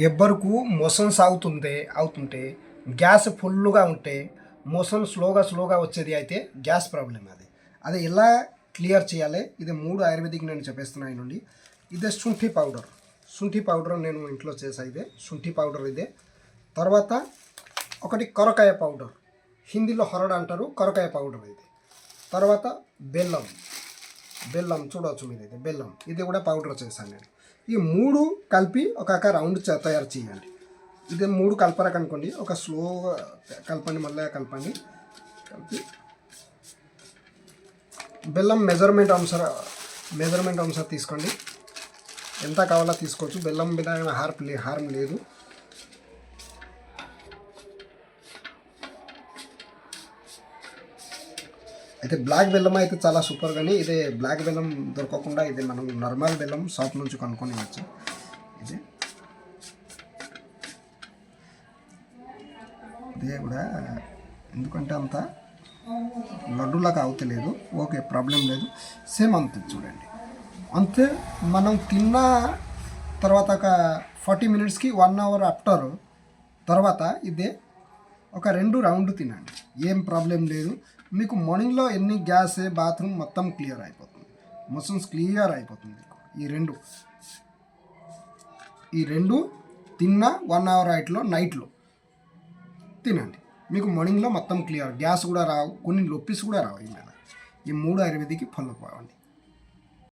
ఎవ్వరకు motions అవుతుంటే gas ఫుల్గా ఉంటే మోషన్ స్లోగా వచ్చేది అయితే గ్యాస్ ప్రాబ్లం అది ఎలా క్లియర్ చేయాలి. ఇది 3 ఆయుర్వేదిక్ నేను చెప్పేస్తున్నాను నుండి. ఇదే శుంఠి పౌడర్ నేను ఇంట్లో చేసా. ఇదే శుంఠి పౌడర్. ఇదే తర్వాత ఒకటి కొరకాయ పౌడర్, హిందీలో హరడ్ అంటారు, కొరకాయ పౌడర్. ఇది తర్వాత బెల్లం చూడవచ్చు మీరు. ఇది బెల్లం, ఇది కూడా పౌడర్ చేశాను నేను. ఈ 3 కలిపి ఒక రౌండ్ తయారు చేయండి. ఇది 3 కలపరకనుకోండి, ఒక స్లోగా కలపండి, మళ్ళీ కలిపి బెల్లం మెజర్మెంట్ అనుసారం తీసుకోండి. ఎంత కావాలో తీసుకోవచ్చు. బెల్లం మీద హారం లేదు. అయితే బ్లాక్ బెల్లం అయితే చాలా సూపర్. కానీ ఇదే బ్లాక్ బెల్లం దొరకకుండా ఇది మనం నార్మల్ బెల్లం షాప్ నుంచి కొనుక్కొని వచ్చు. ఇదే కూడా ఎందుకంటే అంత లడ్డులాగా అవుతలేదు. ఓకే, ప్రాబ్లం లేదు. సేమ్ అంతే చూడండి. అంతే మనం తిన్న తర్వాత ఒక 40 మినిట్స్కి 1 అవర్ ఆఫ్టర్ తర్వాత ఇదే ఒక 2 రౌండ్ తినండి. ఏం ప్రాబ్లం లేదు. మీకు మార్నింగ్లో ఎన్ని గ్యాస్, బాత్రూమ్ మొత్తం క్లియర్ అయిపోతుంది. మోషన్స్ క్లియర్ అయిపోతుంది. ఈ రెండు తిన్న 1 అవర్ నైట్లో తినండి. మీకు మార్నింగ్లో మొత్తం క్లియర్, గ్యాస్ కూడా రావు, కొన్ని నొప్పిస్ కూడా రావు. ఈ 3 ఆయుర్వేదిక్ ఫాలో అవ్వండి.